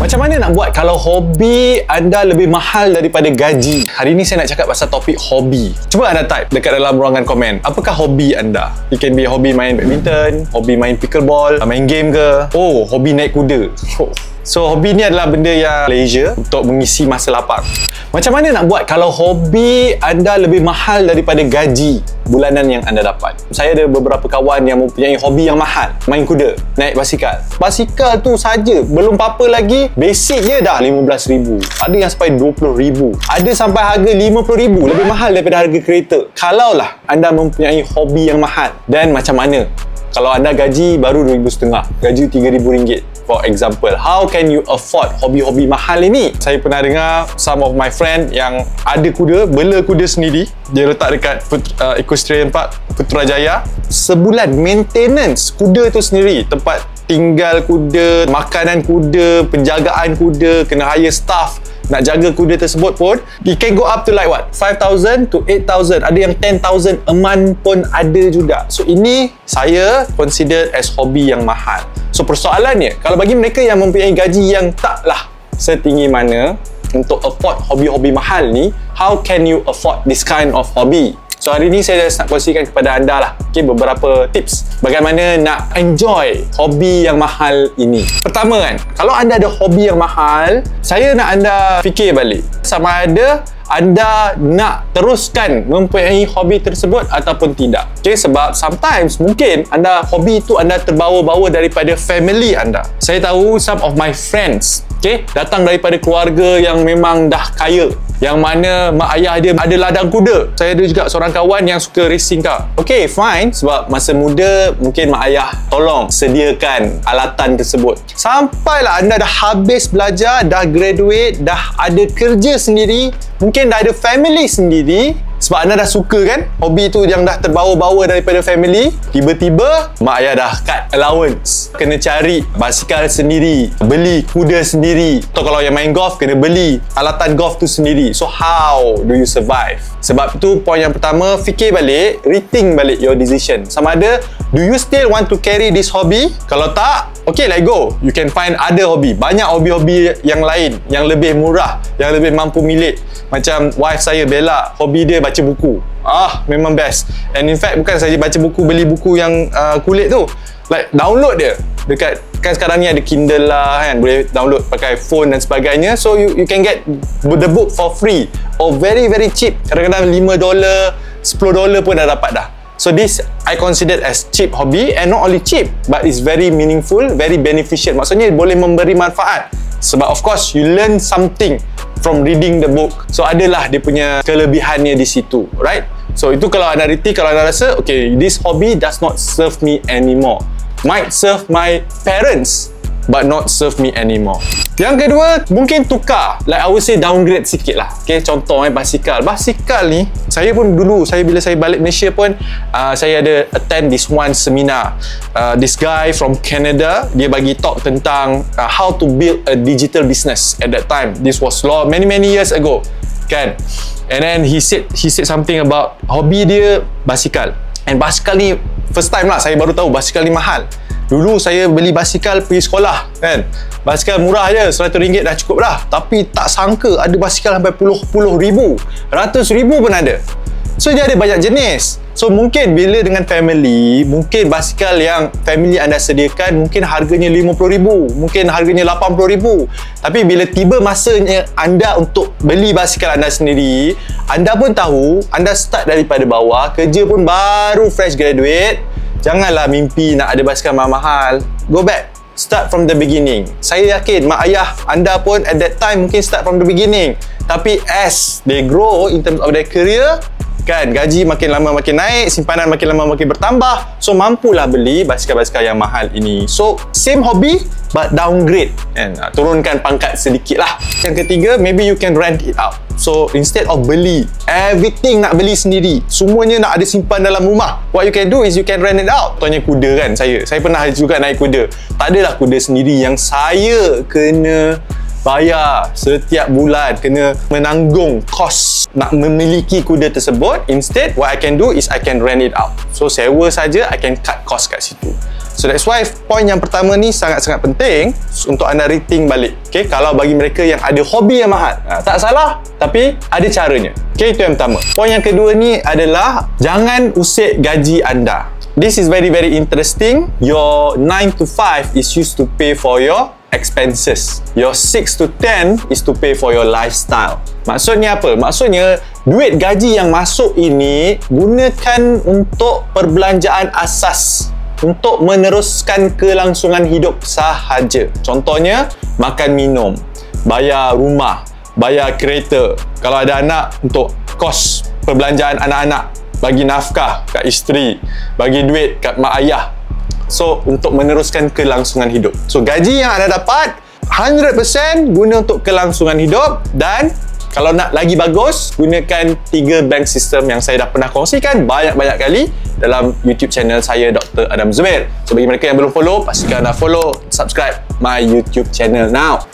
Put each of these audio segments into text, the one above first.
Macam mana nak buat kalau hobi anda lebih mahal daripada gaji? Hari ni saya nak cakap pasal topik hobi. Cuba anda type dekat dalam ruangan komen. Apakah hobi anda? It can be hobi main badminton, hobi main pickleball, main game ke? Oh, hobi naik kuda. So, hobi ni adalah benda yang leisure untuk mengisi masa lapang. Macam mana nak buat kalau hobi anda lebih mahal daripada gaji bulanan yang anda dapat? Saya ada beberapa kawan yang mempunyai hobi yang mahal. Main kuda, naik basikal. Basikal tu saja belum apa-apa lagi, basicnya dah RM15,000. Ada yang sampai RM20,000. Ada sampai harga RM50,000, lebih mahal daripada harga kereta. Kalaulah anda mempunyai hobi yang mahal. Dan macam mana kalau anda gaji baru RM2,500, gaji RM3,000, for example, how can you afford hobi-hobi mahal ini? Saya pernah dengar some of my friend yang ada kuda, bela kuda sendiri. Dia letak dekat Equestrian Park Putrajaya. Sebulan maintenance kuda tu sendiri, tempat tinggal kuda, makanan kuda, penjagaan kuda, kena hire staff nak jaga kuda tersebut pun, it can go up to like what? 5,000 to 8,000. Ada yang 10,000 a month pun ada juga. So ini saya consider as hobi yang mahal. So persoalannya, kalau bagi mereka yang mempunyai gaji yang taklah setinggi mana untuk afford hobi-hobi mahal ni, how can you afford this kind of hobby? So hari ni saya nak kongsikan kepada anda lah, okay, beberapa tips bagaimana nak enjoy hobi yang mahal ini. Pertama kan, kalau anda ada hobi yang mahal, saya nak anda fikir balik sama ada anda nak teruskan mempunyai hobi tersebut ataupun tidak. Okay, sebab sometimes mungkin anda hobi itu anda terbawa-bawa daripada family anda. Saya tahu some of my friends, okay, datang daripada keluarga yang memang dah kaya, yang mana mak ayah dia ada ladang kuda. Saya ada juga seorang kawan yang suka racing car. Okay, fine, sebab masa muda mungkin mak ayah tolong sediakan alatan tersebut. Sampailah anda dah habis belajar, dah graduate, dah ada kerja sendiri, mungkin dah ada family sendiri, sebab anda dah suka kan hobi tu yang dah terbawa-bawa daripada family. Tiba-tiba mak ayah dah cut allowance, kena cari basikal sendiri, beli kuda sendiri, atau kalau yang main golf kena beli alatan golf tu sendiri. So how do you survive? Sebab tu poin yang pertama, fikir balik, rethink balik your decision. Sama ada, do you still want to carry this hobby? Kalau tak, okay, let go. You can find other hobby. Banyak hobi-hobi yang lain yang lebih murah, yang lebih mampu milik. Macam wife saya Bella, hobi dia baca buku. Memang best. And in fact, bukan saja baca buku, beli buku yang kulit tu, like download dia dekat, kan sekarang ni ada Kindle lah kan, boleh download pakai phone dan sebagainya. So you can get the book for free or very very cheap. Kadang-kadang $5, $10 pun dah dapat dah. So this I consider as cheap hobby, and not only cheap but it's very meaningful, very beneficial. Maksudnya boleh memberi manfaat. Sebab of course you learn something from reading the book. So adalah dia punya kelebihannya di situ, right? So itu kalau anda reti, kalau anda rasa okay, this hobby does not serve me anymore. Might serve my parents but not serve me anymore. Yang kedua, mungkin tukar, like I would say downgrade sikit lah. Okay, contoh basikal. Basikal ni, saya pun dulu, bila saya balik Malaysia pun, saya ada attend this one seminar. This guy from Canada, dia bagi talk tentang how to build a digital business at that time. This was many years ago, kan? And then he said something about hobi dia basikal. And basikal ni, first time lah saya baru tahu basikal ni mahal. Dulu saya beli basikal pergi sekolah kan, basikal murah je, RM100 dah cukup dah. Tapi tak sangka ada basikal sampai puluh ribu, ratus ribu pun ada. So dia ada banyak jenis. So mungkin bila dengan family, mungkin basikal yang family anda sediakan mungkin harganya RM50,000, mungkin harganya RM80,000. Tapi bila tiba masanya anda untuk beli basikal anda sendiri, anda pun tahu anda start daripada bawah, kerja pun baru fresh graduate. Janganlah mimpi nak ada basikal mahal-mahal. Go back, start from the beginning. Saya yakin mak ayah anda pun at that time mungkin start from the beginning. Tapi as they grow in terms of their career, kan, gaji makin lama makin naik, simpanan makin lama makin bertambah. So mampulah beli basikal-basikal yang mahal ini. So same hobby but downgrade, and turunkan pangkat sedikit lah. Yang ketiga, maybe you can rent it out. So instead of beli everything, nak beli sendiri, semuanya nak ada simpan dalam rumah, what you can do is you can rent it out. Contohnya kuda kan, saya pernah juga naik kuda. Tak adalah kuda sendiri yang saya kena bayar setiap bulan, kena menanggung kos nak memiliki kuda tersebut. Instead, what I can do is I can rent it out. So sewa saja, I can cut cost kat situ. So that's why point yang pertama ni sangat-sangat penting untuk anda rethink balik. Okay, kalau bagi mereka yang ada hobi yang mahal, tak salah, tapi ada caranya. Okay, itu yang pertama. Point yang kedua ni adalah jangan usik gaji anda. This is very interesting. Your 9 to 5 is used to pay for your expenses. Your 6 to 10 is to pay for your lifestyle. Maksudnya apa? Maksudnya duit gaji yang masuk ini gunakan untuk perbelanjaan asas, untuk meneruskan kelangsungan hidup sahaja. Contohnya makan minum, bayar rumah, bayar kereta. Kalau ada anak, untuk kos perbelanjaan anak-anak, bagi nafkah kat isteri, bagi duit kat mak ayah. So, untuk meneruskan kelangsungan hidup. So, gaji yang anda dapat 100% guna untuk kelangsungan hidup. Dan kalau nak lagi bagus, gunakan 3 bank system yang saya dah pernah kongsikan banyak-banyak kali dalam YouTube channel saya, Dr. Adam Zubair. So, bagi mereka yang belum follow, pastikan anda follow, subscribe my YouTube channel now.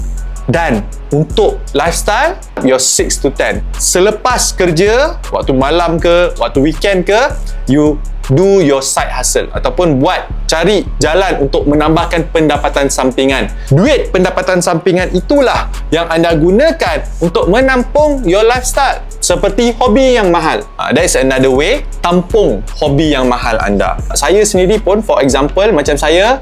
Dan untuk lifestyle, your 6 to 10. Selepas kerja, waktu malam ke, waktu weekend ke, you do your side hustle ataupun cari jalan untuk menambahkan pendapatan sampingan. Duit pendapatan sampingan itulah yang anda gunakan untuk menampung your lifestyle, seperti hobi yang mahal. That is another way, tampung hobi yang mahal anda. Saya sendiri pun, for example, macam saya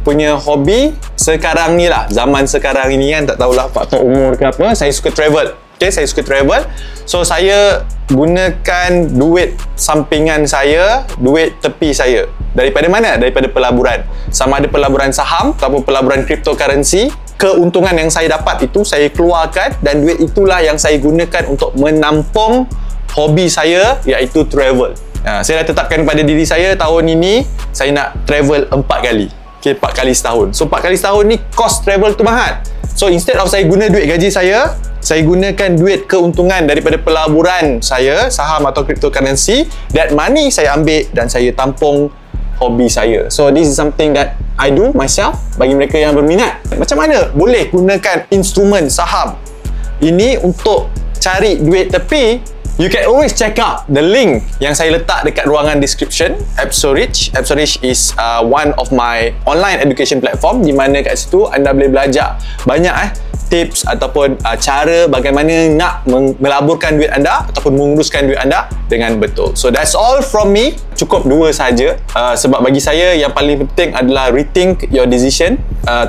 punya hobi sekarang ni lah, zaman sekarang ini kan, tak tahulah faktor umur ke apa, saya suka travel. Okay, saya suka travel. So, saya gunakan duit sampingan saya, duit tepi saya. Daripada mana? Daripada pelaburan. Sama ada pelaburan saham ataupun pelaburan cryptocurrency. Keuntungan yang saya dapat itu saya keluarkan, dan duit itulah yang saya gunakan untuk menampung hobi saya, iaitu travel. Saya dah tetapkan pada diri saya, tahun ini saya nak travel 4 kali. Okay, 4 kali setahun. So, 4 kali setahun ni cost travel tu mahal. So, instead of saya guna duit gaji saya gunakan duit keuntungan daripada pelaburan saya, saham atau cryptocurrency. That money saya ambil dan saya tampung hobi saya. So, this is something that I do myself. Bagi mereka yang berminat, macam mana boleh gunakan instrumen saham ini untuk cari duit tepi? You can always check out the link yang saya letak dekat ruangan description, Absorich. Absorich is one of my online education platform, di mana kat situ anda boleh belajar banyak tips ataupun cara bagaimana nak melaburkan duit anda ataupun menguruskan duit anda dengan betul. So that's all from me. Cukup 2 saja. Sebab bagi saya yang paling penting adalah rethink your decision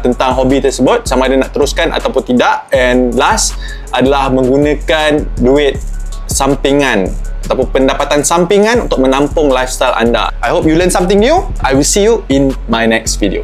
tentang hobi tersebut, sama ada nak teruskan ataupun tidak. And last adalah menggunakan duit sampingan ataupun pendapatan sampingan untuk menampung lifestyle anda. I hope you learn something new. I will see you in my next video.